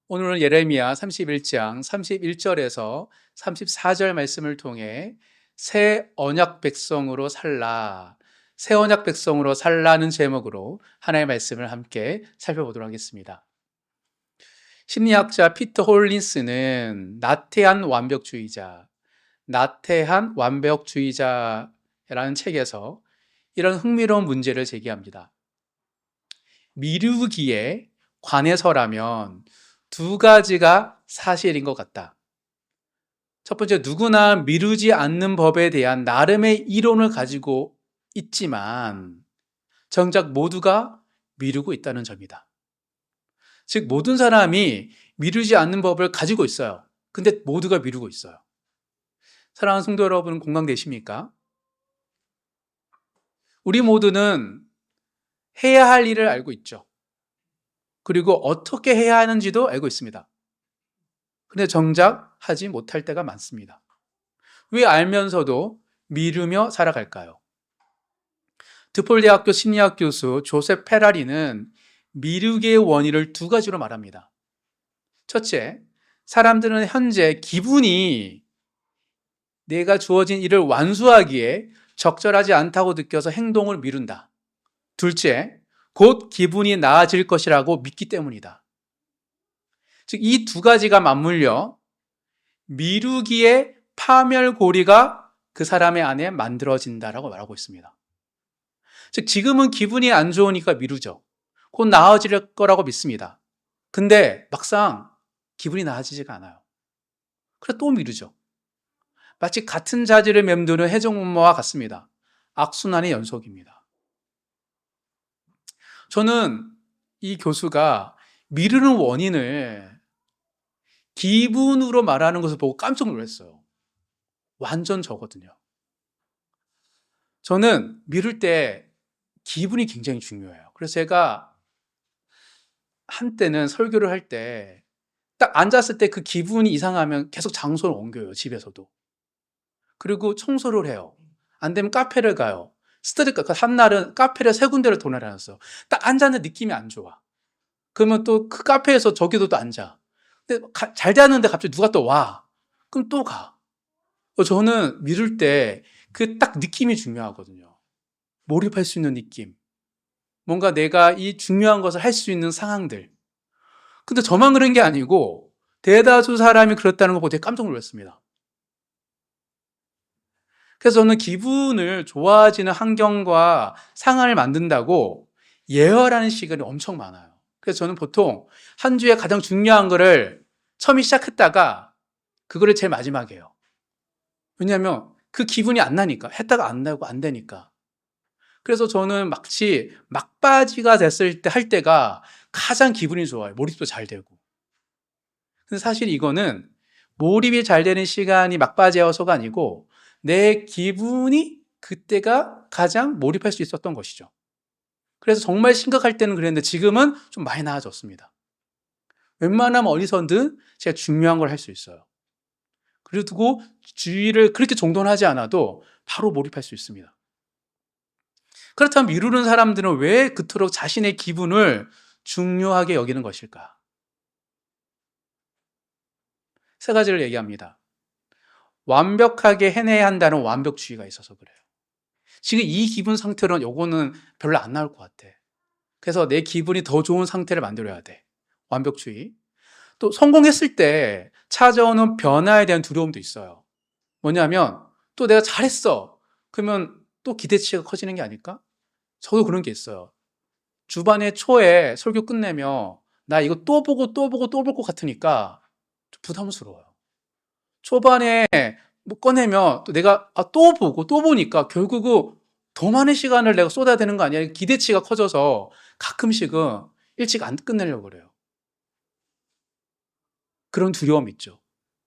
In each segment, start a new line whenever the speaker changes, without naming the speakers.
오늘은 예레미야 31장 31절에서 34절 말씀을 통해 새 언약 백성으로 살라, 새 언약 백성으로 살라는 제목으로 하나님의 말씀을 함께 살펴보도록 하겠습니다. 심리학자 피터 홀린스는 나태한 완벽주의자라는 책에서 이런 흥미로운 문제를 제기합니다. 미루기에 관해서라면 두 가지가 사실인 것 같다. 첫 번째, 누구나 미루지 않는 법에 대한 나름의 이론을 가지고 있지만 정작 모두가 미루고 있다는 점이다. 즉, 모든 사람이 미루지 않는 법을 가지고 있어요. 근데 모두가 미루고 있어요. 사랑하는 성도 여러분, 공감되십니까? 우리 모두는 해야 할 일을 알고 있죠. 그리고 어떻게 해야 하는지도 알고 있습니다. 근데 정작 하지 못할 때가 많습니다. 왜 알면서도 미루며 살아갈까요? 드폴 대학교 심리학 교수 조셉 페라리는 미루기의 원인을 두 가지로 말합니다. 첫째, 사람들은 현재 기분이 내가 주어진 일을 완수하기에 적절하지 않다고 느껴서 행동을 미룬다. 둘째, 곧 기분이 나아질 것이라고 믿기 때문이다. 즉, 이 두 가지가 맞물려 미루기의 파멸고리가 그 사람의 안에 만들어진다라고 말하고 있습니다. 즉, 지금은 기분이 안 좋으니까 미루죠. 곧 나아질 거라고 믿습니다. 근데 막상 기분이 나아지지가 않아요. 그래서 또 미루죠. 마치 같은 자질을 맴도는 해적문마와 같습니다. 악순환의 연속입니다. 저는 이 교수가 미루는 원인을 기분으로 말하는 것을 보고 깜짝 놀랐어요. 완전 저거든요. 저는 미룰 때 기분이 굉장히 중요해요. 그래서 제가 한때는 설교를 할 때 딱 앉았을 때 그 기분이 이상하면 계속 장소를 옮겨요, 집에서도. 그리고 청소를 해요. 안 되면 카페를 가요. 한 날은 카페를 3군데를 돌아다녔어요. 딱 앉았는데 느낌이 안 좋아. 그러면 또 그 카페에서 저기도 또 앉아. 근데 잘 되는데 갑자기 누가 또 와. 그럼 또 가. 저는 미룰 때 그 딱 느낌이 중요하거든요. 몰입할 수 있는 느낌. 뭔가 내가 이 중요한 것을 할 수 있는 상황들. 근데 저만 그런 게 아니고 대다수 사람이 그렇다는 거 보고 되게 깜짝 놀랐습니다. 그래서 저는 기분을 좋아지는 환경과 상황을 만든다고 예열하는 시간이 엄청 많아요. 그래서 저는 보통 한 주에 가장 중요한 거를 처음에 시작했다가 그거를 제일 마지막에 해요. 왜냐하면 그 기분이 안 나니까, 했다가 안 나고 안 되니까. 그래서 저는 마치 막바지가 됐을 때 할 때가 가장 기분이 좋아요. 몰입도 잘 되고. 근데 사실 이거는 몰입이 잘 되는 시간이 막바지여서가 아니고 내 기분이 그때가 가장 몰입할 수 있었던 것이죠. 그래서 정말 심각할 때는 그랬는데 지금은 좀 많이 나아졌습니다. 웬만하면 어디서든 제가 중요한 걸 할 수 있어요. 그리고 주의를 그렇게 정돈하지 않아도 바로 몰입할 수 있습니다. 그렇다면 미루는 사람들은 왜 그토록 자신의 기분을 중요하게 여기는 것일까? 3가지를 얘기합니다. 완벽하게 해내야 한다는 완벽주의가 있어서 그래요. 지금 이 기분 상태로는 요거는 별로 안 나올 것 같아. 그래서 내 기분이 더 좋은 상태를 만들어야 돼. 완벽주의. 또 성공했을 때 찾아오는 변화에 대한 두려움도 있어요. 뭐냐면 또 내가 잘했어. 그러면 또 기대치가 커지는 게 아닐까? 저도 그런 게 있어요. 주반에 초에 설교 끝내며 나 이거 또 보고 또 보고 또 볼 것 같으니까 좀 부담스러워요. 초반에 뭐 꺼내면 또 내가 또 보고 또 보니까 결국은 더 많은 시간을 내가 쏟아야 되는 거 아니야? 기대치가 커져서 가끔씩은 일찍 안 끝내려고 그래요. 그런 두려움이 있죠.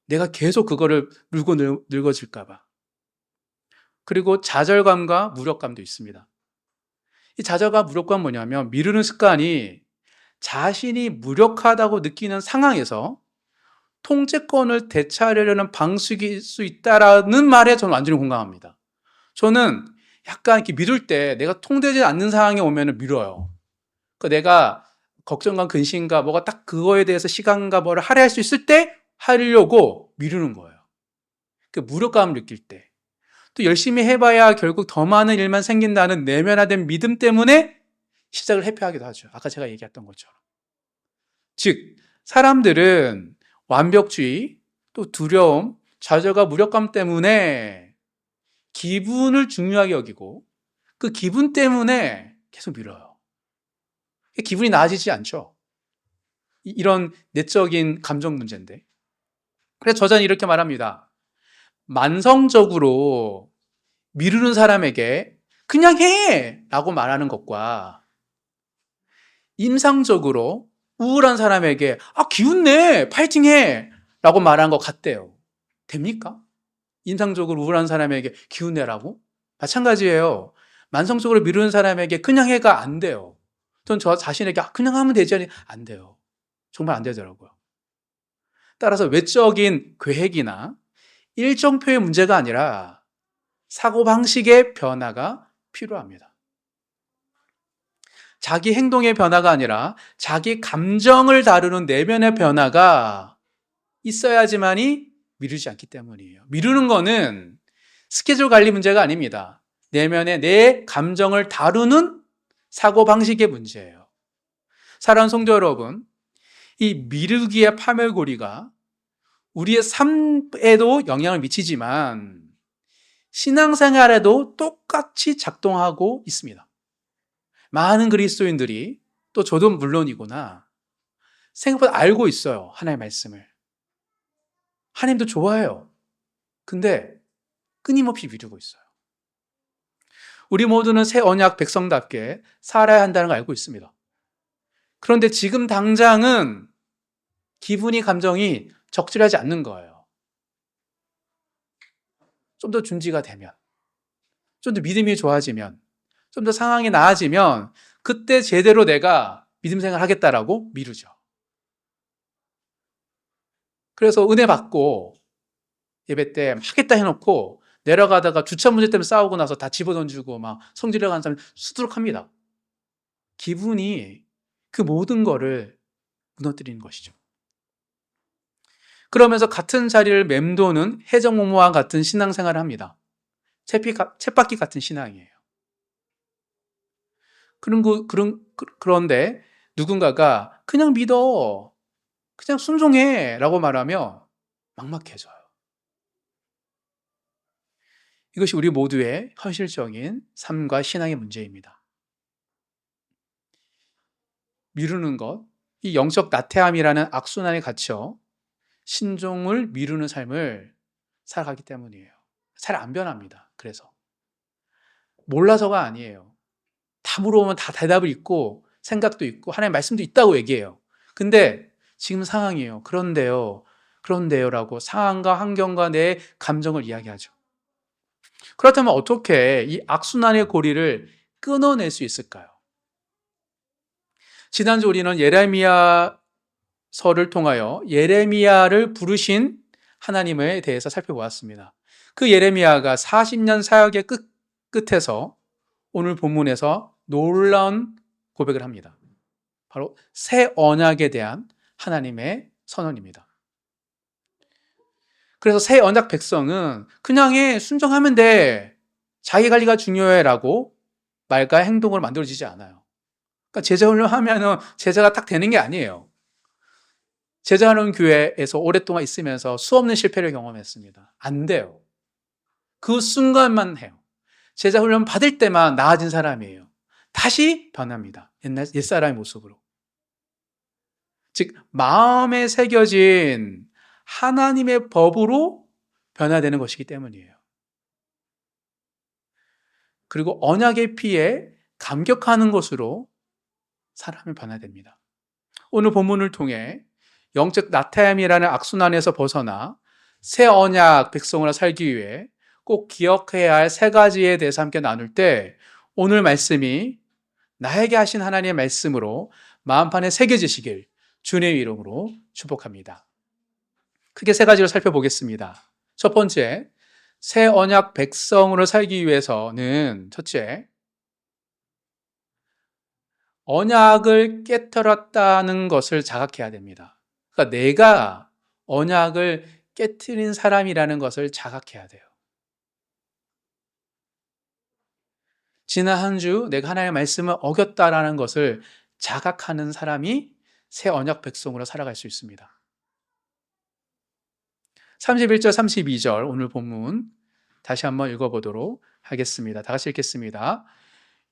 내가 계속 그거를 물고 늙어질까 봐. 그리고 좌절감과 무력감도 있습니다. 이 좌절감, 무력감은 뭐냐면 미루는 습관이 자신이 무력하다고 느끼는 상황에서 통제권을 되찾으려는 방식일 수 있다라는 말에 저는 완전히 공감합니다. 저는 약간 이렇게 미룰 때 내가 통제되지 않는 상황에 오면 밀어요. 그러니까 내가 걱정과 근심과 뭐가 딱 그거에 대해서 시간과 뭐를 할애할 수 있을 때 하려고 미루는 거예요. 그 무력감을 느낄 때. 또 열심히 해봐야 결국 더 많은 일만 생긴다는 내면화된 믿음 때문에 시작을 회피하기도 하죠. 아까 제가 얘기했던 것처럼. 즉, 사람들은 완벽주의, 또 두려움, 좌절과 무력감 때문에 기분을 중요하게 여기고 그 기분 때문에 계속 미뤄요. 기분이 나아지지 않죠. 이런 내적인 감정 문제인데. 그래서 저자는 이렇게 말합니다. 만성적으로 미루는 사람에게 그냥 해! 라고 말하는 것과 임상적으로 우울한 사람에게 기운 내! 파이팅 해! 라고 말하는 것 같대요. 됩니까? 임상적으로 우울한 사람에게 기운 내라고? 마찬가지예요. 만성적으로 미루는 사람에게 그냥 해가 안 돼요. 전 저 자신에게 그냥 하면 되지 않니? 안 돼요. 정말 안 되더라고요. 따라서 외적인 계획이나 일정표의 문제가 아니라 사고방식의 변화가 필요합니다. 자기 행동의 변화가 아니라 자기 감정을 다루는 내면의 변화가 있어야지만이 미루지 않기 때문이에요. 미루는 거는 스케줄 관리 문제가 아닙니다. 내면의 내 감정을 다루는 사고방식의 문제예요. 사랑하는 성도 여러분, 이 미루기의 파멸고리가 우리의 삶에도 영향을 미치지만 신앙생활에도 똑같이 작동하고 있습니다. 많은 그리스도인들이 또 저도 물론이구나 생각보다 알고 있어요. 하나님의 말씀을. 하나님도 좋아해요. 근데 끊임없이 미루고 있어요. 우리 모두는 새 언약 백성답게 살아야 한다는 걸 알고 있습니다. 그런데 지금 당장은 기분이 감정이 적절하지 않는 거예요. 좀 더 준지가 되면, 좀 더 믿음이 좋아지면, 좀 더 상황이 나아지면 그때 제대로 내가 믿음 생활 하겠다라고 미루죠. 그래서 은혜 받고 예배 때 하겠다 해놓고 내려가다가 주차 문제 때문에 싸우고 나서 다 집어던지고 막 성질을 가는 사람이 수두룩합니다. 기분이 그 모든 거를 무너뜨리는 것이죠. 그러면서 같은 자리를 맴도는 해적목마와 같은 신앙생활을 합니다. 쳇바퀴 같은 신앙이에요. 그런데 누군가가 그냥 믿어, 그냥 순종해 라고 말하며 막막해져요. 이것이 우리 모두의 현실적인 삶과 신앙의 문제입니다. 미루는 것, 이 영적 나태함이라는 악순환에 갇혀 신종을 미루는 삶을 살아가기 때문이에요. 잘 안 변합니다. 그래서 몰라서가 아니에요. 다 물어보면 다 대답을 있고 생각도 있고 하나님의 말씀도 있다고 얘기해요. 근데 지금 상황이에요. 그런데요 라고 상황과 환경과 내 감정을 이야기하죠. 그렇다면 어떻게 이 악순환의 고리를 끊어낼 수 있을까요? 지난주 우리는 예레미야서를 통하여 예레미야를 부르신 하나님에 대해서 살펴보았습니다. 그 예레미야가 40년 사역의 끝에서 오늘 본문에서 놀라운 고백을 합니다. 바로 새 언약에 대한 하나님의 선언입니다. 그래서 새 언약 백성은 그냥 순종하면 돼, 자기 관리가 중요해 라고 말과 행동으로 만들어지지 않아요. 그러니까 제자 훈련하면 제자가 딱 되는 게 아니에요. 제자하는 교회에서 오랫동안 있으면서 수없는 실패를 경험했습니다. 안 돼요. 그 순간만 해요. 제자 훈련 받을 때만 나아진 사람이에요. 다시 변합니다. 옛사람의 모습으로. 즉 마음에 새겨진 하나님의 법으로 변화되는 것이기 때문이에요. 그리고 언약의 피에 감격하는 것으로 사람이 변화됩니다. 오늘 본문을 통해 영적 나태함이라는 악순환에서 벗어나 새 언약 백성으로 살기 위해 꼭 기억해야 할 세 가지에 대해서 함께 나눌 때 오늘 말씀이 나에게 하신 하나님의 말씀으로 마음판에 새겨지시길 주님의 이름으로 축복합니다. 크게 세 가지를 살펴보겠습니다. 첫 번째, 새 언약 백성으로 살기 위해서는 첫째, 언약을 깨뜨렸다는 것을 자각해야 됩니다. 그러니까 내가 언약을 깨뜨린 사람이라는 것을 자각해야 돼요. 지난 한 주 내가 하나님의 말씀을 어겼다라는 것을 자각하는 사람이 새 언약 백성으로 살아갈 수 있습니다. 31절, 32절 오늘 본문 다시 한번 읽어보도록 하겠습니다. 다 같이 읽겠습니다.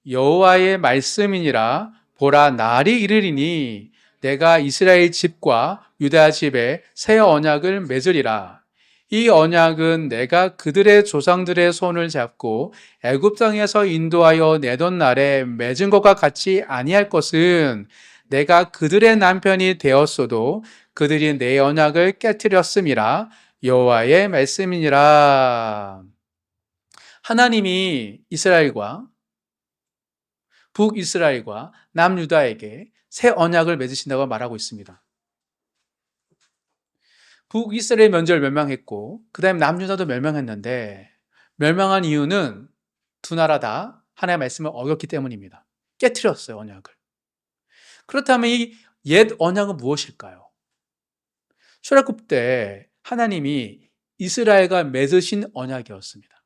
여호와의 말씀이니라 보라 날이 이르리니 내가 이스라엘 집과 유다 집에 새 언약을 맺으리라. 이 언약은 내가 그들의 조상들의 손을 잡고 애굽 땅에서 인도하여 내던 날에 맺은 것과 같이 아니할 것은 내가 그들의 남편이 되었어도 그들이 내 언약을 깨뜨렸음이라. 여호와의 말씀이니라. 하나님이 이스라엘과 북이스라엘과 남유다에게 새 언약을 맺으신다고 말하고 있습니다. 북이스라엘 면제를 멸망했고 그 다음에 남유다도 멸망했는데 멸망한 이유는 두 나라 다 하나님의 말씀을 어겼기 때문입니다. 깨트렸어요, 언약을. 그렇다면 이 옛 언약은 무엇일까요? 출애굽 때 하나님이 이스라엘과 맺으신 언약이었습니다.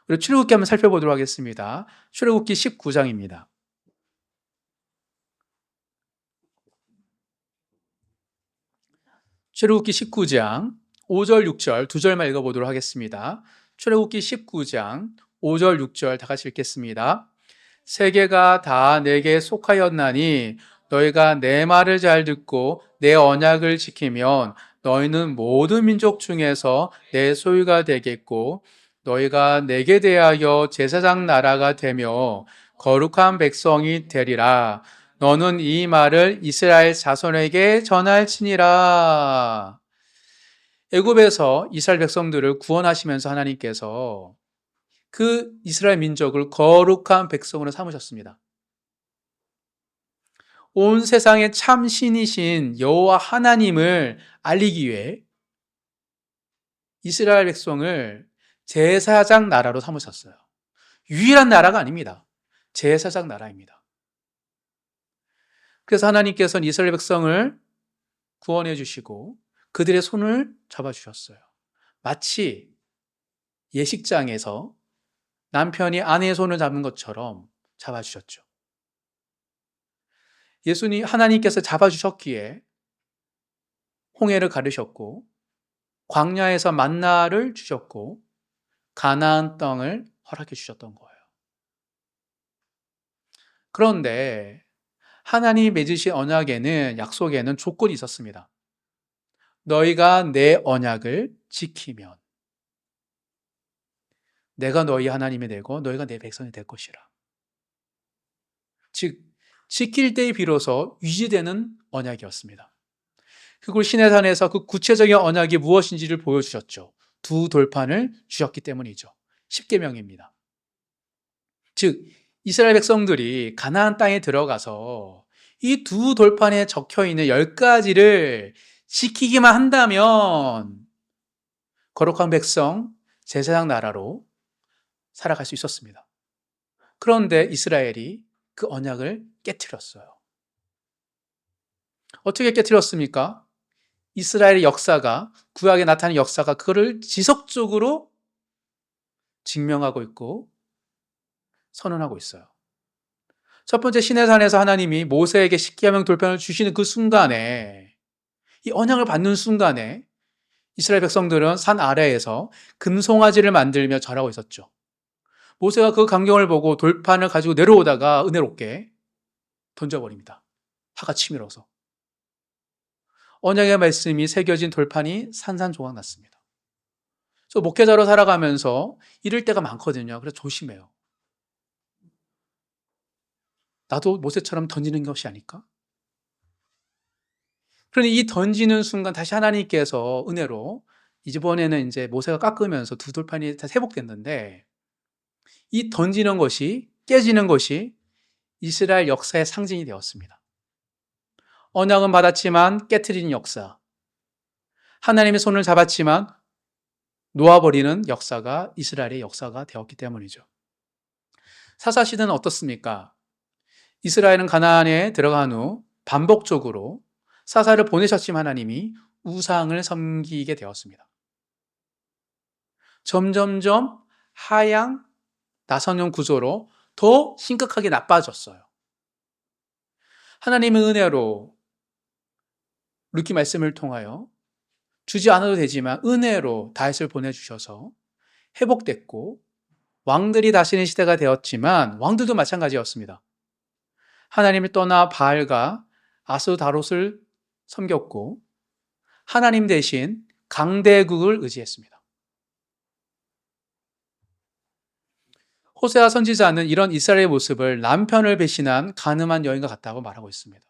우리 출애굽기 한번 살펴보도록 하겠습니다. 출애굽기 19장입니다. 출애굽기 19장 5절 6절 두 절만 읽어보도록 하겠습니다. 출애굽기 19장 5절 6절 다 같이 읽겠습니다. 세계가 다 내게 속하였나니 너희가 내 말을 잘 듣고 내 언약을 지키면 너희는 모든 민족 중에서 내 소유가 되겠고 너희가 내게 대하여 제사장 나라가 되며 거룩한 백성이 되리라. 너는 이 말을 이스라엘 자손에게 전할지니라. 애굽에서 이스라엘 백성들을 구원하시면서 하나님께서 그 이스라엘 민족을 거룩한 백성으로 삼으셨습니다. 온 세상의 참 신이신 여호와 하나님을 알리기 위해 이스라엘 백성을 제사장 나라로 삼으셨어요. 유일한 나라가 아닙니다. 제사장 나라입니다. 그래서 하나님께서는 이스라엘 백성을 구원해 주시고 그들의 손을 잡아주셨어요. 마치 예식장에서 남편이 아내의 손을 잡는 것처럼 잡아주셨죠. 예수님, 하나님께서 잡아주셨기에 홍해를 가르셨고 광야에서 만나를 주셨고 가나안 땅을 허락해 주셨던 거예요. 그런데 하나님이 맺으신 언약에는, 약속에는 조건이 있었습니다. 너희가 내 언약을 지키면 내가 너희 하나님이 되고 너희가 내 백성이 될 것이라. 즉 지킬 때에 비로소 유지되는 언약이었습니다. 그리고 시내산에서 그 구체적인 언약이 무엇인지를 보여주셨죠. 두 돌판을 주셨기 때문이죠. 십계명입니다. 즉 이스라엘 백성들이 가나안 땅에 들어가서 이 두 돌판에 적혀있는 10가지를 지키기만 한다면 거룩한 백성, 제사장 나라로 살아갈 수 있었습니다. 그런데 이스라엘이 그 언약을 깨트렸어요. 어떻게 깨트렸습니까? 이스라엘의 역사가, 구약에 나타나는 역사가 그거를 지속적으로 증명하고 있고 선언하고 있어요. 첫 번째 시내산에서 하나님이 모세에게 십계명 돌판을 주시는 그 순간에, 이 언약을 받는 순간에 이스라엘 백성들은 산 아래에서 금송아지를 만들며 절하고 있었죠. 모세가 그 광경을 보고 돌판을 가지고 내려오다가 은혜롭게 던져버립니다. 화가 치밀어서. 언약의 말씀이 새겨진 돌판이 산산조각 났습니다. 그래서 목회자로 살아가면서 이럴 때가 많거든요. 그래서 조심해요. 나도 모세처럼 던지는 것이 아닐까? 그러니 이 던지는 순간 다시 하나님께서 은혜로 이번에는 이제 모세가 깎으면서 두 돌판이 다 회복됐는데 이 던지는 것이, 깨지는 것이 이스라엘 역사의 상징이 되었습니다. 언약은 받았지만 깨트리는 역사, 하나님의 손을 잡았지만 놓아버리는 역사가 이스라엘의 역사가 되었기 때문이죠. 사사시대는 어떻습니까? 이스라엘은 가나안에 들어간 후 반복적으로 사사를 보내셨지만 하나님이 우상을 섬기게 되었습니다. 점점점 하향 나선형 구조로 더 심각하게 나빠졌어요. 하나님의 은혜로 루키 말씀을 통하여 주지 않아도 되지만 은혜로 다윗을 보내주셔서 회복됐고 왕들이 다스리는 시대가 되었지만 왕들도 마찬가지였습니다. 하나님을 떠나 바알과 아스다롯을 섬겼고 하나님 대신 강대국을 의지했습니다. 호세아 선지자는 이런 이스라엘의 모습을 남편을 배신한 간음한 여인과 같다고 말하고 있습니다.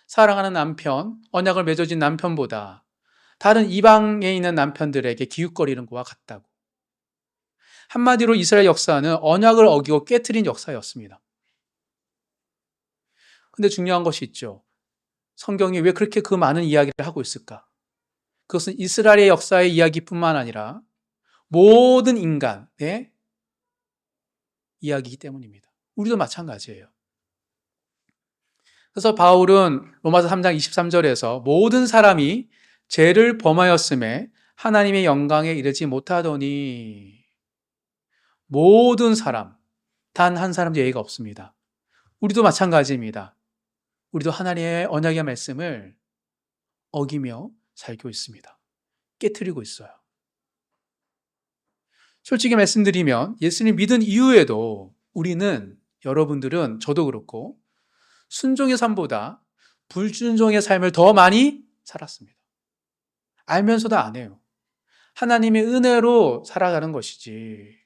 사랑하는 남편, 언약을 맺어진 남편보다 다른 이방에 있는 남편들에게 기웃거리는 것과 같다고. 한마디로 이스라엘 역사는 언약을 어기고 깨트린 역사였습니다. 근데 중요한 것이 있죠. 성경이 왜 그렇게 그 많은 이야기를 하고 있을까? 그것은 이스라엘의 역사의 이야기뿐만 아니라 모든 인간의 이야기이기 때문입니다. 우리도 마찬가지예요. 그래서 바울은 로마서 3장 23절에서 모든 사람이 죄를 범하였음에 하나님의 영광에 이르지 못하더니 모든 사람, 단 한 사람도 예의가 없습니다. 우리도 마찬가지입니다. 우리도 하나님의 언약의 말씀을 어기며 살고 있습니다. 깨트리고 있어요. 솔직히 말씀드리면 예수님 믿은 이후에도 우리는, 여러분들은, 저도 그렇고 순종의 삶보다 불순종의 삶을 더 많이 살았습니다. 알면서도 안 해요. 하나님의 은혜로 살아가는 것이지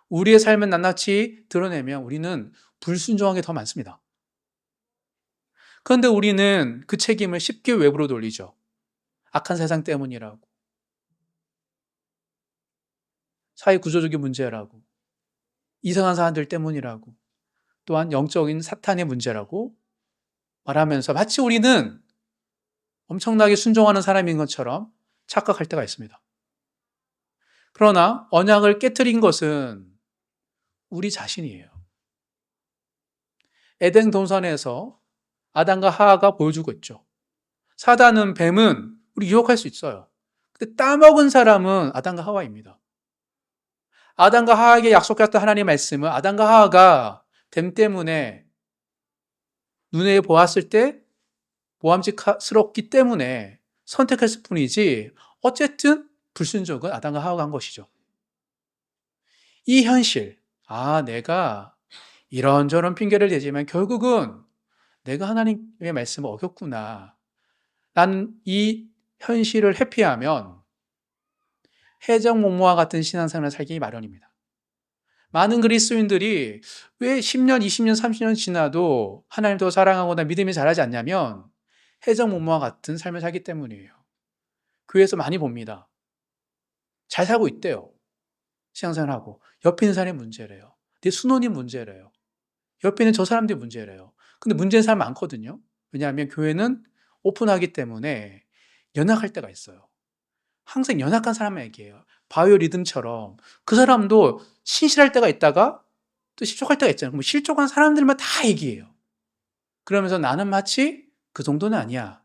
우리의 삶은 낱낱이 드러내면 우리는 불순종한 게 더 많습니다. 그런데 우리는 그 책임을 쉽게 외부로 돌리죠. 악한 세상 때문이라고, 사회 구조적인 문제라고, 이상한 사람들 때문이라고, 또한 영적인 사탄의 문제라고 말하면서 마치 우리는 엄청나게 순종하는 사람인 것처럼 착각할 때가 있습니다. 그러나 언약을 깨트린 것은 우리 자신이에요. 에덴 동산에서 아담과 하와가 보여주고 있죠. 사단은, 뱀은 우리 유혹할 수 있어요. 근데 따먹은 사람은 아담과 하와입니다. 아담과 하와에게 약속했던 하나님의 말씀은 아담과 하와가 뱀 때문에 눈에 보았을 때 모함직스럽기 때문에 선택했을 뿐이지 어쨌든 불순종은 아담과 하와가 한 것이죠. 이 현실, 내가 이런저런 핑계를 대지만 결국은 내가 하나님의 말씀을 어겼구나. 난 이 현실을 회피하면 해적목마와 같은 신앙생활을 살기 마련입니다. 많은 그리스도인들이 왜 10년, 20년, 30년 지나도 하나님 더 사랑하거나 믿음이 자라지 않냐면 해적목마와 같은 삶을 살기 때문이에요. 교회에서 많이 봅니다. 잘 살고 있대요. 신앙생활하고. 옆에 있는 사람이 문제래요. 내 순원이 문제래요. 옆에 있는 저 사람들이 문제래요. 근데 문제는 사람 많거든요. 왜냐하면 교회는 오픈하기 때문에 연약할 때가 있어요. 항상 연약한 사람만 얘기해요. 바이오 리듬처럼 그 사람도 신실할 때가 있다가 또 실족할 때가 있잖아요. 그럼 실족한 사람들만 다 얘기해요. 그러면서 나는 마치 그 정도는 아니야.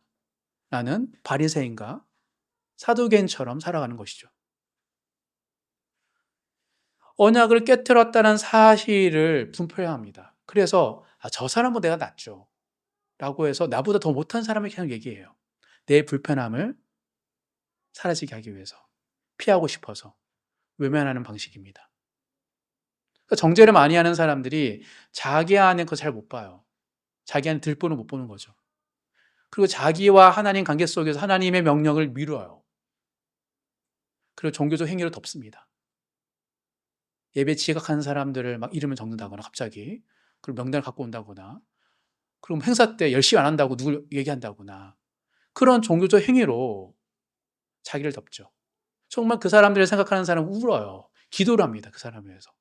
나는 바리새인과 사두개인처럼 살아가는 것이죠. 언약을 깨트렸다는 사실을 분포해야 합니다. 그래서 저 사람보다 내가 낫죠. 라고 해서 나보다 더 못한 사람에게 그냥 얘기해요. 내 불편함을 사라지게 하기 위해서. 피하고 싶어서. 외면하는 방식입니다. 그러니까 정죄를 많이 하는 사람들이 자기 안에 그거 잘 못 봐요. 자기 안에 들보는 못 보는 거죠. 그리고 자기와 하나님 관계 속에서 하나님의 명령을 미뤄요. 그리고 종교적 행위를 덮습니다. 예배 지각하는 사람들을 막 이름을 적는다거나 갑자기, 그리고 명단을 갖고 온다거나, 그럼 행사 때 열심히 안 한다고 누굴 얘기한다거나, 그런 종교적 행위로 자기를 덮죠. 정말 그 사람들을 생각하는 사람은 울어요. 기도를 합니다. 그 사람을 위해서.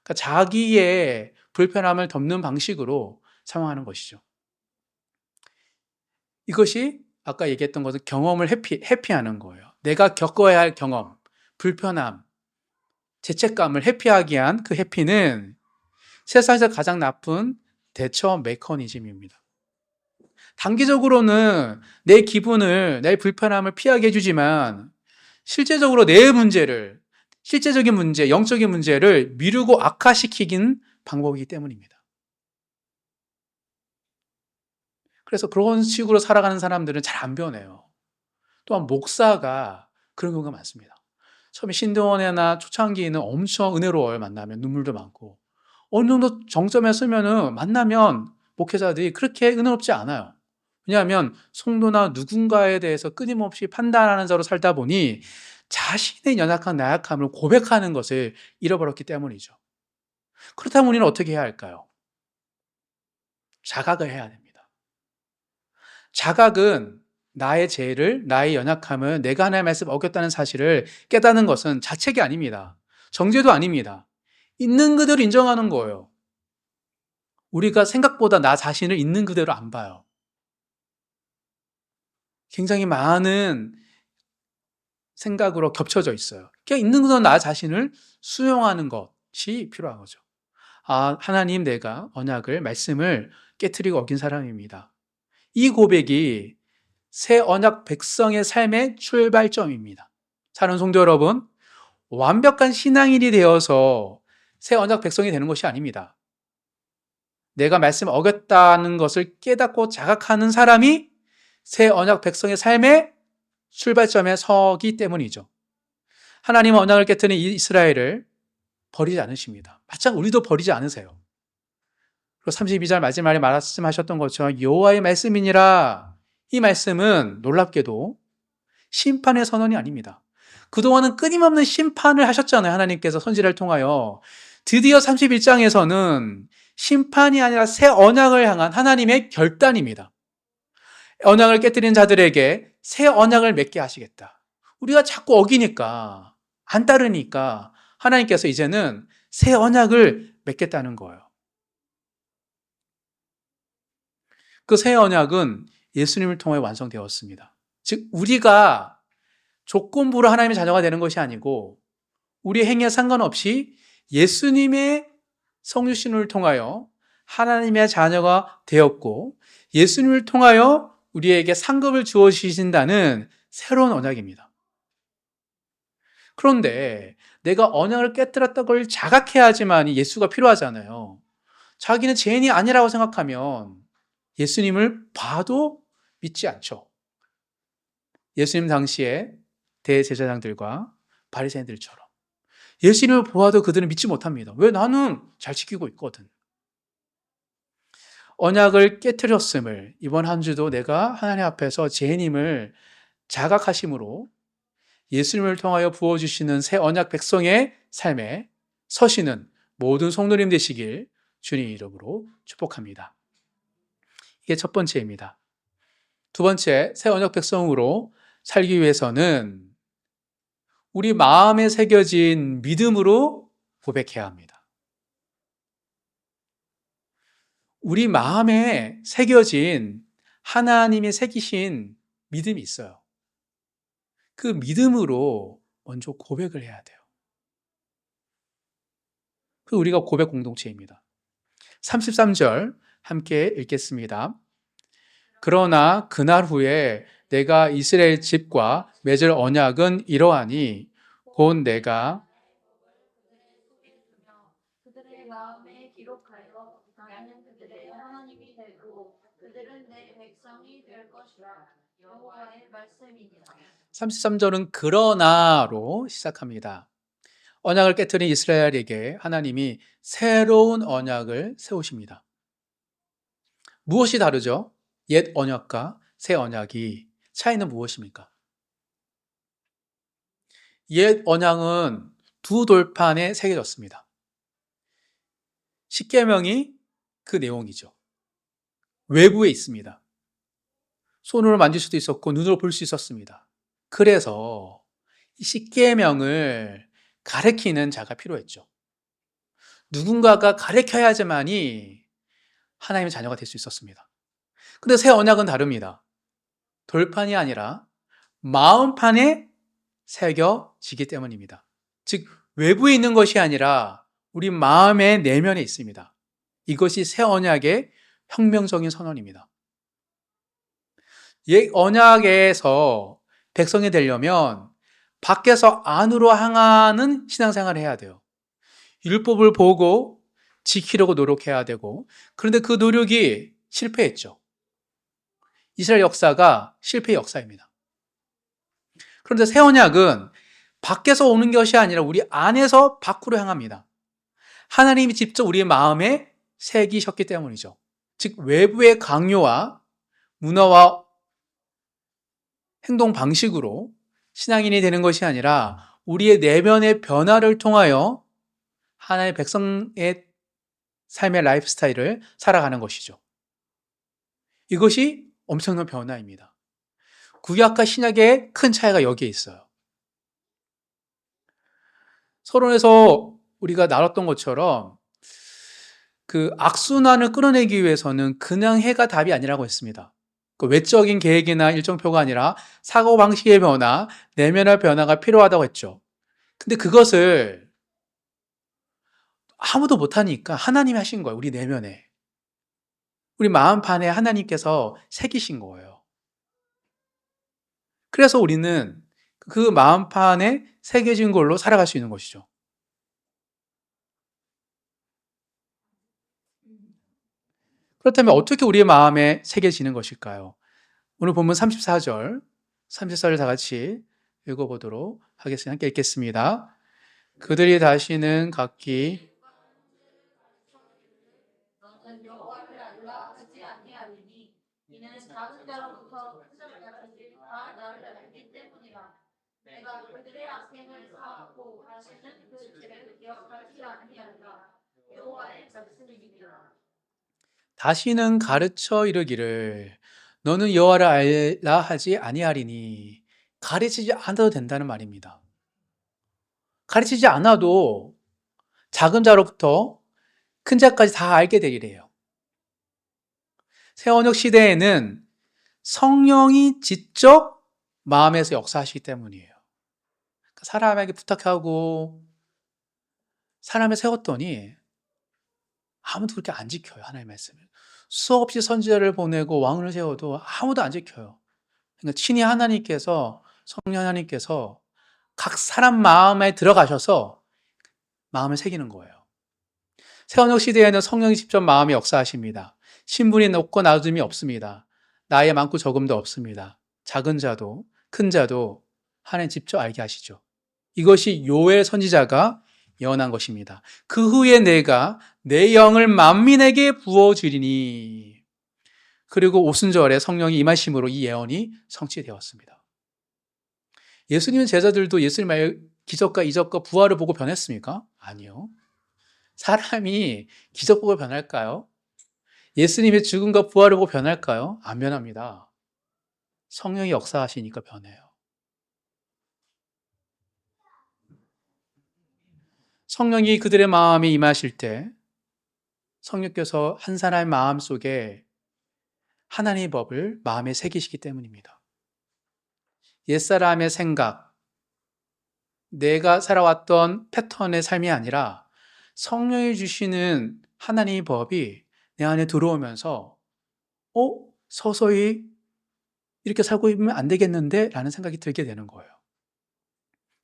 그러니까 자기의 불편함을 덮는 방식으로 상황하는 것이죠. 이것이 아까 얘기했던 것은 경험을 회피하는 거예요. 내가 겪어야 할 경험, 불편함, 죄책감을 회피하기 위한 그 회피는 세상에서 가장 나쁜 대처 메커니즘입니다. 단기적으로는 내 기분을, 내 불편함을 피하게 해주지만 실제적으로 내 문제를, 실제적인 문제, 영적인 문제를 미루고 악화시키긴 방법이기 때문입니다. 그래서 그런 식으로 살아가는 사람들은 잘 안 변해요. 또한 목사가 그런 경우가 많습니다. 처음에 신도원이나 초창기에는 엄청 은혜로워요. 만나면 눈물도 많고. 어느 정도 정점에 서면은 만나면 목회자들이 그렇게 은혜롭지 않아요. 왜냐하면 성도나 누군가에 대해서 끊임없이 판단하는 자로 살다 보니 자신의 연약한 나약함을 고백하는 것을 잃어버렸기 때문이죠. 그렇다면 우리는 어떻게 해야 할까요? 자각을 해야 됩니다. 자각은 나의 죄를, 나의 연약함을, 내가 하나님의 말씀 어겼다는 사실을 깨닫는 것은 자책이 아닙니다. 정죄도 아닙니다. 있는 그대로 인정하는 거예요. 우리가 생각보다 나 자신을 있는 그대로 안 봐요. 굉장히 많은 생각으로 겹쳐져 있어요. 그냥 있는 그대로 나 자신을 수용하는 것이 필요한 거죠. 아, 하나님, 내가 언약을, 말씀을 깨트리고 어긴 사람입니다. 이 고백이 새 언약 백성의 삶의 출발점입니다. 사랑하는 성도 여러분, 완벽한 신앙인이 되어서 새 언약 백성이 되는 것이 아닙니다. 내가 말씀 어겼다는 것을 깨닫고 자각하는 사람이 새 언약 백성의 삶의 출발점에 서기 때문이죠. 하나님은 언약을 깨트린 이스라엘을 버리지 않으십니다. 마찬가지로 우리도 버리지 않으세요. 그리고 32절 마지막에 말씀하셨던 것처럼 여호와의 말씀이니라, 이 말씀은 놀랍게도 심판의 선언이 아닙니다. 그동안은 끊임없는 심판을 하셨잖아요. 하나님께서 선지자를 통하여. 드디어 31장에서는 심판이 아니라 새 언약을 향한 하나님의 결단입니다. 언약을 깨뜨린 자들에게 새 언약을 맺게 하시겠다. 우리가 자꾸 어기니까, 안 따르니까 하나님께서 이제는 새 언약을 맺겠다는 거예요. 그 새 언약은 예수님을 통해 완성되었습니다. 즉, 우리가 조건부로 하나님의 자녀가 되는 것이 아니고 우리 행위에 상관없이 예수님의 성육신을 통하여 하나님의 자녀가 되었고 예수님을 통하여 우리에게 상급을 주어 주신다는 새로운 언약입니다. 그런데 내가 언약을 깨뜨렸다는 걸 자각해야지만 예수가 필요하잖아요. 자기는 죄인이 아니라고 생각하면 예수님을 봐도 믿지 않죠. 예수님 당시에 대제사장들과 바리새인들처럼 예수님을 보아도 그들은 믿지 못합니다. 왜? 나는 잘 지키고 있거든. 언약을 깨뜨렸음을 이번 한 주도 내가 하나님 앞에서 죄인임을 자각하심으로 예수님을 통하여 부어주시는 새 언약 백성의 삶에 서시는 모든 성도님 되시길 주님 이름으로 축복합니다. 이게 첫 번째입니다. 두 번째, 새 언약 백성으로 살기 위해서는 우리 마음에 새겨진 믿음으로 고백해야 합니다. 우리 마음에 새겨진 하나님이 새기신 믿음이 있어요. 그 믿음으로 먼저 고백을 해야 돼요. 그 우리가 고백 공동체입니다. 33절 함께 읽겠습니다. 그러나 그날 후에 내가 이스라엘 집과 맺을 언약은 이러하니 곧 내가
그들의 마음에 기록하여 나는 그들의 하나님이 되고 그들은 내 백성이 될 것이라. 여호와의 말씀이니라.
33절은 그러나로 시작합니다. 언약을 깨뜨린 이스라엘에게 하나님이 새로운 언약을 세우십니다. 무엇이 다르죠? 옛 언약과 새 언약이 차이는 무엇입니까? 옛 언약은 두 돌판에 새겨졌습니다. 십계명이 그 내용이죠. 외부에 있습니다. 손으로 만질 수도 있었고 눈으로 볼 수 있었습니다. 그래서 이 십계명을 가르치는 자가 필요했죠. 누군가가 가르쳐야지만이 하나님의 자녀가 될 수 있었습니다. 근데 새 언약은 다릅니다. 돌판이 아니라 마음판에 새겨지기 때문입니다. 즉 외부에 있는 것이 아니라 우리 마음의 내면에 있습니다. 이것이 새 언약의 혁명적인 선언입니다. 옛 언약에서 백성이 되려면 밖에서 안으로 향하는 신앙생활을 해야 돼요. 율법을 보고 지키려고 노력해야 되고, 그런데 그 노력이 실패했죠. 이스라엘 역사가 실패의 역사입니다. 그런데 새 언약은 밖에서 오는 것이 아니라 우리 안에서 밖으로 향합니다. 하나님이 직접 우리의 마음에 새기셨기 때문이죠. 즉 외부의 강요와 문화와 행동 방식으로 신앙인이 되는 것이 아니라 우리의 내면의 변화를 통하여 하나님의 백성의 삶의 라이프 스타일을 살아가는 것이죠. 이것이 엄청난 변화입니다. 구약과 신약의 큰 차이가 여기에 있어요. 서론에서 우리가 나눴던 것처럼 그 악순환을 끌어내기 위해서는 그냥 해가 답이 아니라고 했습니다. 그 외적인 계획이나 일정표가 아니라 사고방식의 변화, 내면의 변화가 필요하다고 했죠. 근데 그것을 아무도 못하니까 하나님이 하신 거예요. 우리 내면에. 우리 마음판에 하나님께서 새기신 거예요. 그래서 우리는 그 마음판에 새겨진 걸로 살아갈 수 있는 것이죠. 그렇다면 어떻게 우리의 마음에 새겨지는 것일까요? 오늘 본문 34절 다 같이 읽어보도록 하겠습니다. 함께 읽겠습니다. 그들이 다시는 각기
너는 여호와를 알라 하지 아니하리니 이는 작은 자로부터 큰 자까지 다 나를 알기 때문이라. 내가 그들의 악행을 사하고 다시는 그 죄를 기억하지 아니하리라. 여호와의 말씀이니라.
다시는 가르쳐 이르기를 너는 여호와를 알라 하지 아니하리니 가르치지 않아도 된다는 말입니다. 가르치지 않아도 작은 자로부터 큰 자까지 다 알게 되리래요. 새 언약 시대에는 성령이 직접 마음에서 역사하시기 때문이에요. 사람에게 부탁하고 사람을 세웠더니 아무도 그렇게 안 지켜요. 하나님의 말씀을. 수없이 선지자를 보내고 왕을 세워도 아무도 안 지켜요. 그러니까 친히 하나님께서, 성령 하나님께서 각 사람 마음에 들어가셔서 마음을 새기는 거예요. 새 언약 시대에는 성령이 직접 마음에 역사하십니다. 신분이 높고 낮음이 없습니다. 나이 많고 적음도 없습니다. 작은 자도 큰 자도 하나님 직접 알게 하시죠. 이것이 요엘 선지자가 예언한 것입니다. 그 후에 내가 내 영을 만민에게 부어주리니. 그리고 오순절에 성령이 임하심으로 이 예언이 성취되었습니다. 예수님의 제자들도 예수님의 기적과 이적과 부활을 보고 변했습니까? 아니요. 사람이 기적 보고 변할까요? 예수님의 죽음과 부활을 보고 변할까요? 안 변합니다. 성령이 역사하시니까 변해요. 성령이 그들의 마음에 임하실 때 성령께서 한 사람의 마음 속에 하나님의 법을 마음에 새기시기 때문입니다. 옛사람의 생각, 내가 살아왔던 패턴의 삶이 아니라 성령이 주시는 하나님의 법이 내 안에 들어오면서 서서히 이렇게 살고 있으면 안 되겠는데? 라는 생각이 들게 되는 거예요.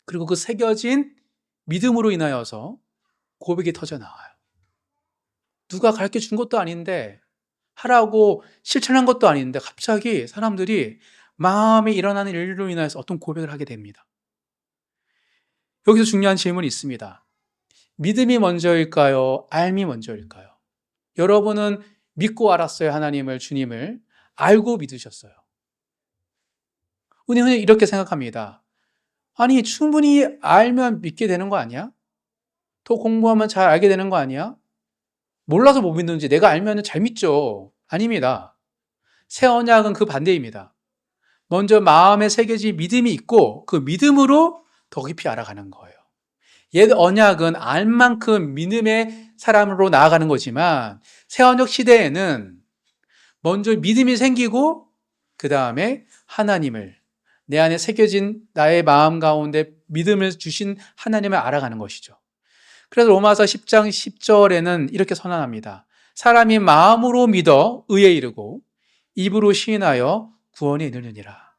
그리고 그 새겨진 믿음으로 인하여서 고백이 터져 나와요. 누가 가르쳐 준 것도 아닌데 하라고 실천한 것도 아닌데 갑자기 사람들이 마음에 일어나는 일로 인해서 어떤 고백을 하게 됩니다. 여기서 중요한 질문이 있습니다. 믿음이 먼저일까요? 알미 먼저일까요? 여러분은 믿고 알았어요. 하나님을, 주님을. 알고 믿으셨어요. 우리는 이렇게 생각합니다. 아니, 충분히 알면 믿게 되는 거 아니야? 더 공부하면 잘 알게 되는 거 아니야? 몰라서 못 믿는지 내가 알면 잘 믿죠. 아닙니다. 새 언약은 그 반대입니다. 먼저 마음에 새겨진 믿음이 있고 그 믿음으로 더 깊이 알아가는 거예요. 옛 언약은 알 만큼 믿음의 사람으로 나아가는 거지만 새 언약 시대에는 먼저 믿음이 생기고 그 다음에 하나님을 내 안에 새겨진 나의 마음 가운데 믿음을 주신 하나님을 알아가는 것이죠. 그래서 로마서 10장 10절에는 이렇게 선언합니다. 사람이 마음으로 믿어 의에 이르고 입으로 시인하여 구원에 이르느니라.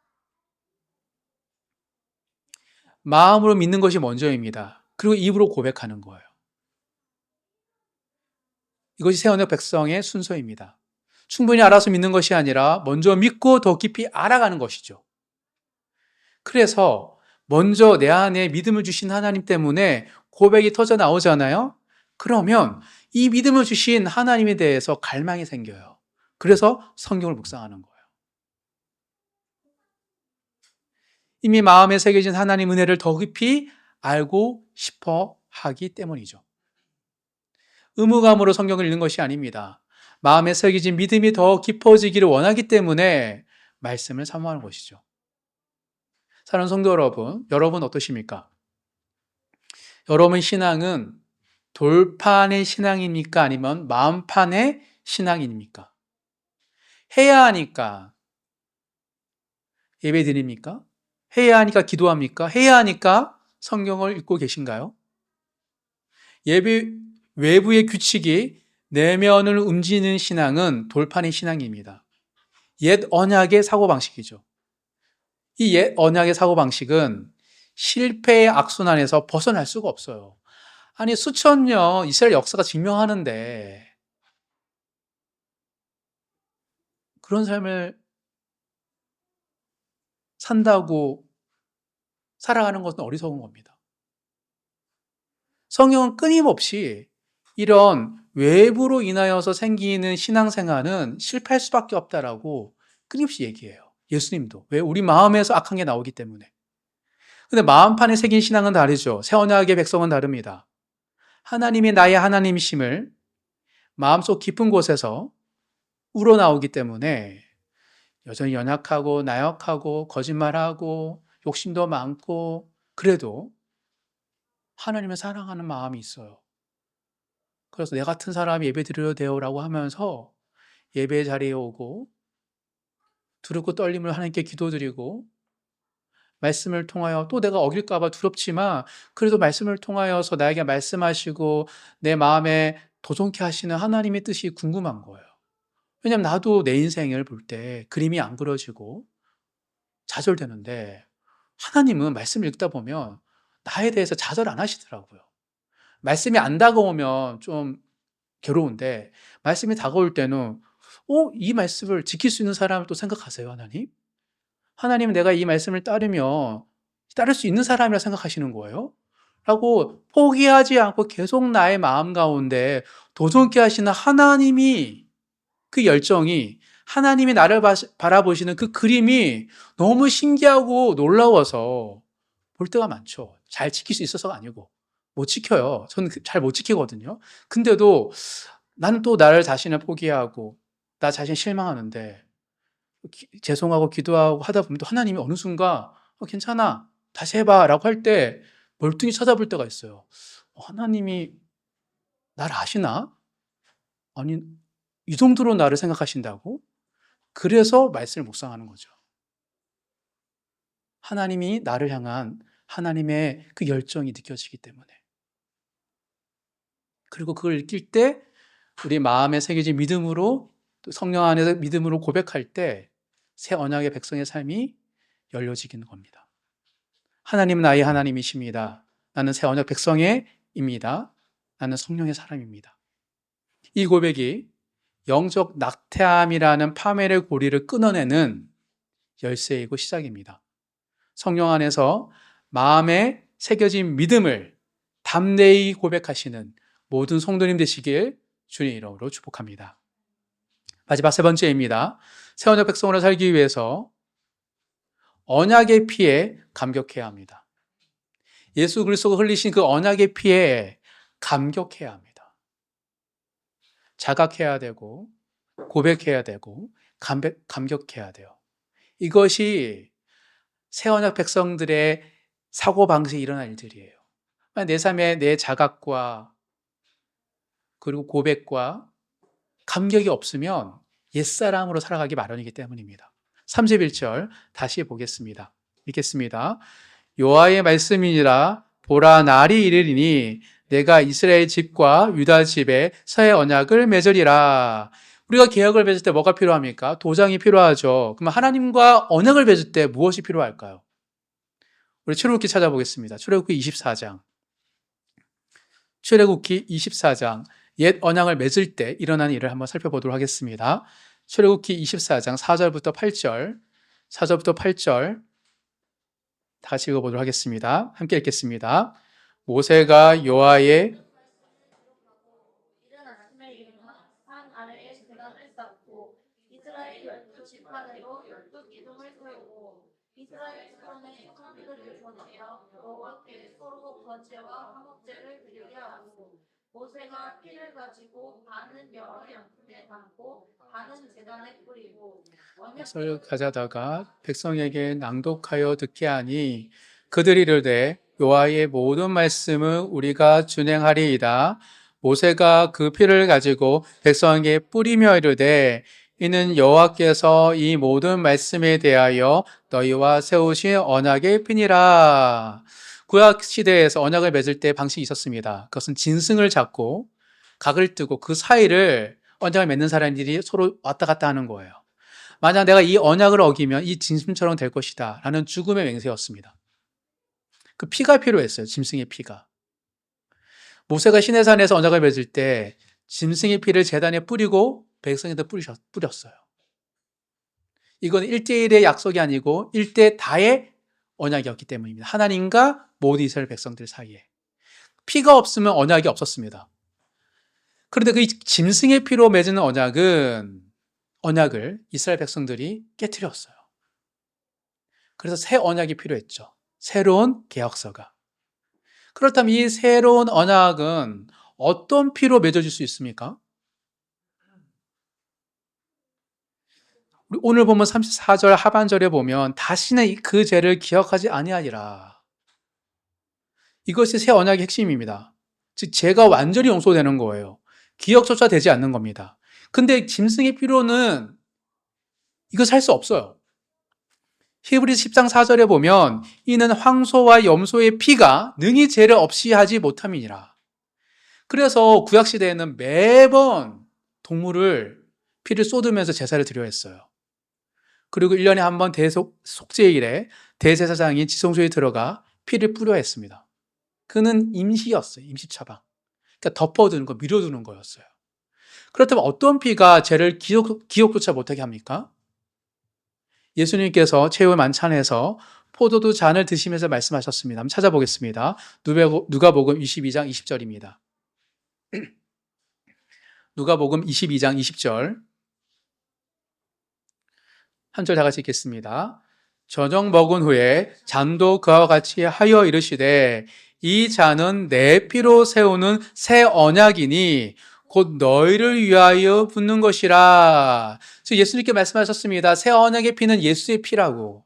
마음으로 믿는 것이 먼저입니다. 그리고 입으로 고백하는 거예요. 이것이 새 언약 백성의 순서입니다. 충분히 알아서 믿는 것이 아니라 먼저 믿고 더 깊이 알아가는 것이죠. 그래서 먼저 내 안에 믿음을 주신 하나님 때문에 고백이 터져 나오잖아요. 그러면 이 믿음을 주신 하나님에 대해서 갈망이 생겨요. 그래서 성경을 묵상하는 거예요. 이미 마음에 새겨진 하나님 은혜를 더 깊이 알고 싶어 하기 때문이죠. 의무감으로 성경을 읽는 것이 아닙니다. 마음에 새겨진 믿음이 더 깊어지기를 원하기 때문에 말씀을 사모하는 것이죠. 사랑하는 성도 여러분 어떠십니까? 여러분 신앙은 돌판의 신앙입니까? 아니면 마음판의 신앙입니까? 해야 하니까 예배 드립니까? 해야 하니까 기도합니까? 해야 하니까 성경을 읽고 계신가요? 예배 외부의 규칙이 내면을 움직이는 신앙은 돌판의 신앙입니다. 옛 언약의 사고방식이죠. 이 옛 언약의 사고방식은 실패의 악순환에서 벗어날 수가 없어요. 아니 수천 년 이스라엘 역사가 증명하는데 그런 삶을 산다고 살아가는 것은 어리석은 겁니다. 성경은 끊임없이 이런 외부로 인하여서 생기는 신앙생활은 실패할 수밖에 없다라고 끊임없이 얘기해요. 예수님도. 왜? 우리 마음에서 악한 게 나오기 때문에. 근데 마음판에 새긴 신앙은 다르죠. 새 언약의 백성은 다릅니다. 하나님이 나의 하나님이심을 마음속 깊은 곳에서 우러나오기 때문에 여전히 연약하고 나약하고 거짓말하고 욕심도 많고 그래도 하나님을 사랑하는 마음이 있어요. 그래서 내 같은 사람이 예배 드려야 돼요라고 하면서 예배 자리에 오고 두렵고 떨림을 하나님께 기도드리고 말씀을 통하여 또 내가 어길까 봐 두렵지만 그래도 말씀을 통하여서 나에게 말씀하시고 내 마음에 도전케 하시는 하나님의 뜻이 궁금한 거예요. 왜냐하면 나도 내 인생을 볼 때 그림이 안 그려지고 좌절되는데 하나님은 말씀을 읽다 보면 나에 대해서 좌절 안 하시더라고요. 말씀이 안 다가오면 좀 괴로운데 말씀이 다가올 때는 이 말씀을 지킬 수 있는 사람을 또 생각하세요, 하나님? 하나님은 내가 이 말씀을 따르면 따를 수 있는 사람이라 생각하시는 거예요? 라고 포기하지 않고 계속 나의 마음 가운데 도전케 하시는 하나님이 그 열정이 하나님이 나를 바라보시는 그 그림이 너무 신기하고 놀라워서 볼 때가 많죠. 잘 지킬 수 있어서가 아니고 못 지켜요. 저는 잘 못 지키거든요. 근데도 나는 또 나를 자신을 포기하고 나 자신 실망하는데 죄송하고 기도하고 하다 보면 또 하나님이 어느 순간 괜찮아 다시 해봐 라고 할 때 멀뚱히 쳐다볼 때가 있어요. 하나님이 나를 아시나? 아니 이 정도로 나를 생각하신다고? 그래서 말씀을 묵상하는 거죠. 하나님이 나를 향한 하나님의 그 열정이 느껴지기 때문에. 그리고 그걸 느낄 때 우리 마음에 새겨진 믿음으로 또 성령 안에서 믿음으로 고백할 때 새 언약의 백성의 삶이 열려지는 겁니다. 하나님은 나의 하나님이십니다. 나는 새 언약 백성입니다. 나는 성령의 사람입니다. 이 고백이 영적 낙태암이라는 파멸의 고리를 끊어내는 열쇠이고 시작입니다. 성령 안에서 마음에 새겨진 믿음을 담대히 고백하시는 모든 성도님 되시길 주님의 이름으로 축복합니다. 마지막 세 번째입니다. 새 언약 백성으로 살기 위해서 언약의 피에 감격해야 합니다. 예수 그리스도가 흘리신 그 언약의 피에 감격해야 합니다. 자각해야 되고 고백해야 되고 감격해야 돼요. 이것이 새 언약 백성들의 사고방식이 일어날 일들이에요. 내 삶에 내 자각과 그리고 고백과 감격이 없으면 옛사람으로 살아가기 마련이기 때문입니다. 31절 다시 보겠습니다. 읽겠습니다. 여호와의 말씀이니라 보라 날이 이르리니 내가 이스라엘 집과 유다 집에 새 언약을 맺으리라. 우리가 계약을 맺을 때 뭐가 필요합니까? 도장이 필요하죠. 그럼 하나님과 언약을 맺을 때 무엇이 필요할까요? 우리 출애굽기 찾아보겠습니다. 출애굽기 24장. 출애굽기 24장. 옛 언약을 맺을 때 일어난 일을 한번 살펴보도록 하겠습니다. 출애굽기 24장 4절부터 8절. 4절부터 8절. 다 같이 읽어보도록 하겠습니다. 함께 읽겠습니다. 모세가 여호와의
이른 아침에 일어나 산 아래에 제단을 쌓고 이스라엘 12지파대로 12기둥을 세우고 이스라엘 자손의 형제들을 보내어 여호와께 서로 번제와 화목제를 드리게 하고 모세가 피를 가지고 반은 여러 양푼에 담고 반은 제단에 뿌리고
것을 가져다가 백성에게 낭독하여 듣게 하니 그들이 이르되 여호와의 모든 말씀을 우리가 준행하리이다. 모세가 그 피를 가지고 백성에게 뿌리며 이르되 이는 여호와께서 이 모든 말씀에 대하여 너희와 세우신 언약의 피니라. 구약 시대에서 언약을 맺을 때 방식이 있었습니다. 그것은 진승을 잡고 각을 뜨고 그 사이를 언약을 맺는 사람들이 서로 왔다 갔다 하는 거예요. 만약 내가 이 언약을 어기면 이 짐승처럼 될 것이다 라는 죽음의 맹세였습니다. 그 피가 필요했어요. 짐승의 피가. 모세가 시내산에서 언약을 맺을 때 짐승의 피를 제단에 뿌리고 백성에다 뿌렸어요. 이건 1대1의 약속이 아니고 1대 다의 언약이었기 때문입니다. 하나님과 모든 이스라엘 백성들 사이에. 피가 없으면 언약이 없었습니다. 그런데 그 짐승의 피로 맺은 언약을 이스라엘 백성들이 깨트렸어요. 그래서 새 언약이 필요했죠. 새로운 계약서가. 그렇다면 이 새로운 언약은 어떤 피로 맺어질 수 있습니까? 우리 오늘 보면 34절 하반절에 보면 다시는 그 죄를 기억하지 아니하리라. 이것이 새 언약의 핵심입니다. 즉 죄가 완전히 용서되는 거예요. 기억조차 되지 않는 겁니다. 근데 짐승의 피로는 이것을 할 수 없어요. 히브리서 10장 4절에 보면 이는 황소와 염소의 피가 능히 죄를 없이 하지 못함이니라. 그래서 구약시대에는 매번 동물을 피를 쏟으면서 제사를 드려야 했어요. 그리고 1년에 한 번 속죄일에 대제사장이 지성소에 들어가 피를 뿌려야 했습니다. 그는 임시였어요. 임시처방. 그러니까 덮어두는 거, 밀어두는 거였어요. 그렇다면 어떤 피가 죄를 기억조차 못하게 합니까? 예수님께서 최후의 만찬에서 포도주 잔을 드시면서 말씀하셨습니다. 한번 찾아보겠습니다. 누가복음 22장 20절입니다. 누가복음 22장 20절. 한 절 다 같이 읽겠습니다. 저녁 먹은 후에 잔도 그와 같이 하여 이르시되 이 잔은 내 피로 세우는 새 언약이니 곧 너희를 위하여 붓는 것이라. 예수님께 말씀하셨습니다. 새 언약의 피는 예수의 피라고.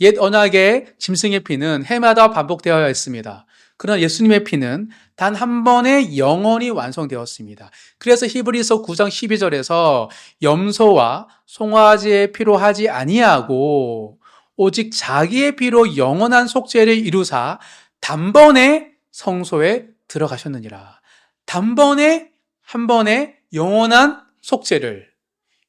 옛 언약의 짐승의 피는 해마다 반복되어야 했습니다. 그러나 예수님의 피는 단 한 번에 영원히 완성되었습니다. 그래서 히브리서 9장 12절에서 염소와 송아지의 피로 하지 아니하고 오직 자기의 피로 영원한 속죄를 이루사 단번에 성소에 들어가셨느니라. 단번에 한 번에 영원한 속죄를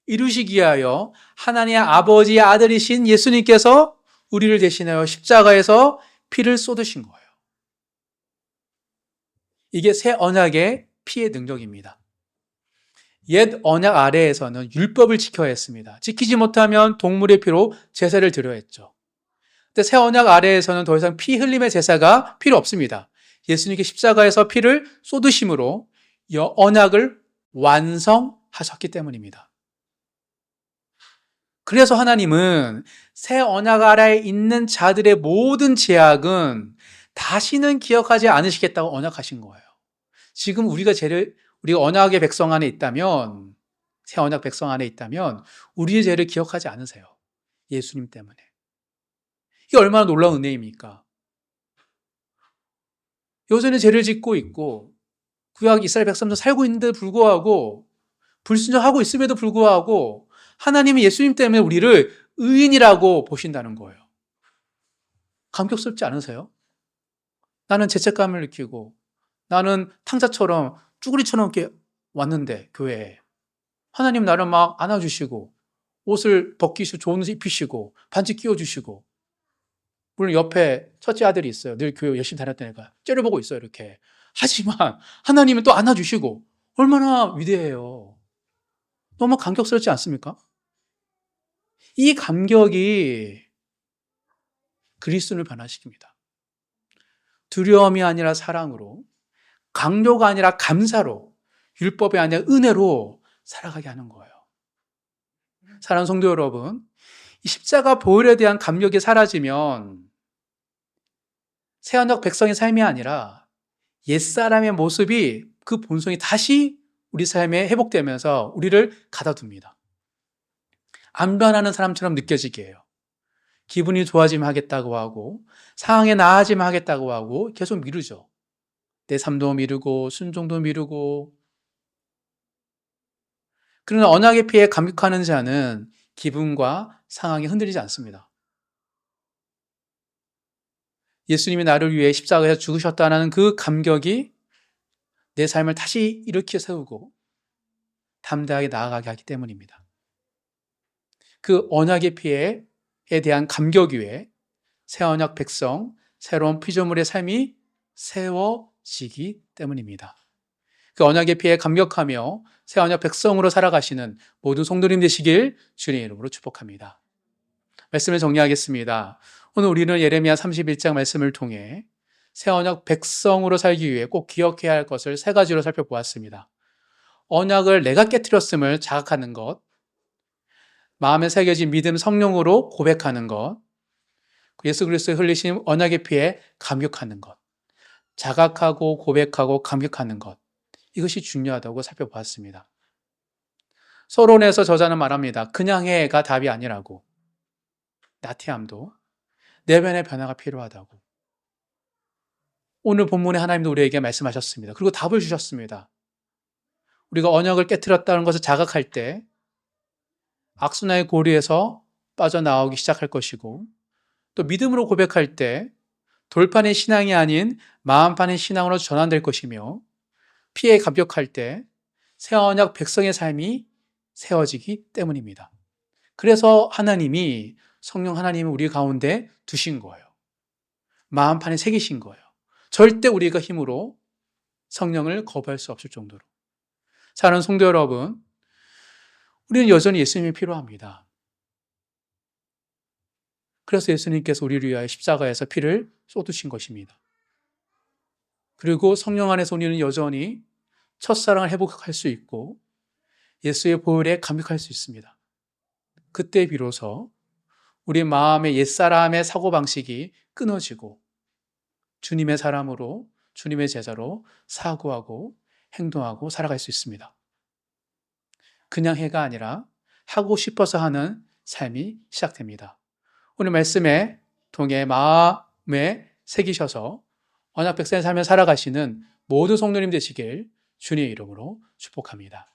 이루시기 위하여 하나님의 아버지의 아들이신 예수님께서 우리를 대신하여 십자가에서 피를 쏟으신 거예요. 이게 새 언약의 피의 능력입니다. 옛 언약 아래에서는 율법을 지켜야 했습니다. 지키지 못하면 동물의 피로 제사를 드려야 했죠. 근데 새 언약 아래에서는 더 이상 피 흘림의 제사가 필요 없습니다. 예수님께 십자가에서 피를 쏟으심으로 언약을 완성하셨기 때문입니다. 그래서 하나님은 새 언약 아래에 있는 자들의 모든 죄악은 다시는 기억하지 않으시겠다고 언약하신 거예요. 지금 우리가 언약의 백성 안에 있다면, 새 언약 백성 안에 있다면 우리의 죄를 기억하지 않으세요. 예수님 때문에. 이게 얼마나 놀라운 은혜입니까? 여전히 죄를 짓고 있고 구약 이스라엘 백성도 살고 있는데 불구하고 불순종하고 있음에도 불구하고 하나님이 예수님 때문에 우리를 의인이라고 보신다는 거예요. 감격스럽지 않으세요? 나는 죄책감을 느끼고 나는 탕자처럼 쭈구리처럼 이렇게 왔는데 교회에 하나님 나를 막 안아주시고 옷을 벗기시고 좋은 옷 입히시고 반지 끼워주시고 물론 옆에 첫째 아들이 있어요. 늘 교회 열심히 다녔던 애가 째려보고 있어요. 이렇게. 하지만 하나님은 또 안아주시고 얼마나 위대해요. 너무 감격스럽지 않습니까? 이 감격이 그리스도를 변화시킵니다. 두려움이 아니라 사랑으로, 강요가 아니라 감사로, 율법이 아니라 은혜로 살아가게 하는 거예요. 사랑하는 성도 여러분, 이 십자가 보혈에 대한 감격이 사라지면 새 언약 백성의 삶이 아니라 옛사람의 모습이 그 본성이 다시 우리 삶에 회복되면서 우리를 가다둡니다. 안 변하는 사람처럼 느껴지게 해요. 기분이 좋아지면 하겠다고 하고 상황이 나아지면 하겠다고 하고 계속 미루죠. 내 삶도 미루고 순종도 미루고. 그러나 언약의 피에 감격하는 자는 기분과 상황이 흔들리지 않습니다. 예수님이 나를 위해 십자가에서 죽으셨다는 그 감격이 내 삶을 다시 일으켜 세우고 담대하게 나아가게 하기 때문입니다. 그 언약의 피에 대한 감격 위에 새 언약 백성, 새로운 피조물의 삶이 세워지기 때문입니다. 그 언약의 피에 감격하며 새 언약 백성으로 살아가시는 모든 성도님 되시길 주님의 이름으로 축복합니다. 말씀을 정리하겠습니다. 오늘 우리는 예레미야 31장 말씀을 통해 새 언약 백성으로 살기 위해 꼭 기억해야 할 것을 세 가지로 살펴보았습니다. 언약을 내가 깨트렸음을 자각하는 것, 마음에 새겨진 믿음 성령으로 고백하는 것, 예수 그리스도의 흘리신 언약의 피에 감격하는 것, 자각하고 고백하고 감격하는 것, 이것이 중요하다고 살펴보았습니다. 서론에서 저자는 말합니다. 그냥 해가 답이 아니라고. 나태함도 내면의 변화가 필요하다고. 오늘 본문에 하나님도 우리에게 말씀하셨습니다. 그리고 답을 주셨습니다. 우리가 언약을 깨트렸다는 것을 자각할 때 악순환의 고리에서 빠져나오기 시작할 것이고 또 믿음으로 고백할 때 돌판의 신앙이 아닌 마음판의 신앙으로 전환될 것이며 피에 감격할 때 새 언약 백성의 삶이 세워지기 때문입니다. 그래서 하나님이 성령 하나님을 우리 가운데 두신 거예요. 마음판에 새기신 거예요. 절대 우리가 힘으로 성령을 거부할 수 없을 정도로. 사랑하는 성도 여러분, 우리는 여전히 예수님이 필요합니다. 그래서 예수님께서 우리를 위하여 십자가에서 피를 쏟으신 것입니다. 그리고 성령 안에서 우리는 여전히 첫사랑을 회복할 수 있고 예수의 보혈에 감격할 수 있습니다. 그때 비로소 우리 마음의 옛사람의 사고방식이 끊어지고 주님의 사람으로, 주님의 제자로 사고하고 행동하고 살아갈 수 있습니다. 그냥 해가 아니라 하고 싶어서 하는 삶이 시작됩니다. 오늘 말씀에 통해 마음에 새기셔서 언약 백성의 삶을 살아가시는 모든 성도님 되시길 주님의 이름으로 축복합니다.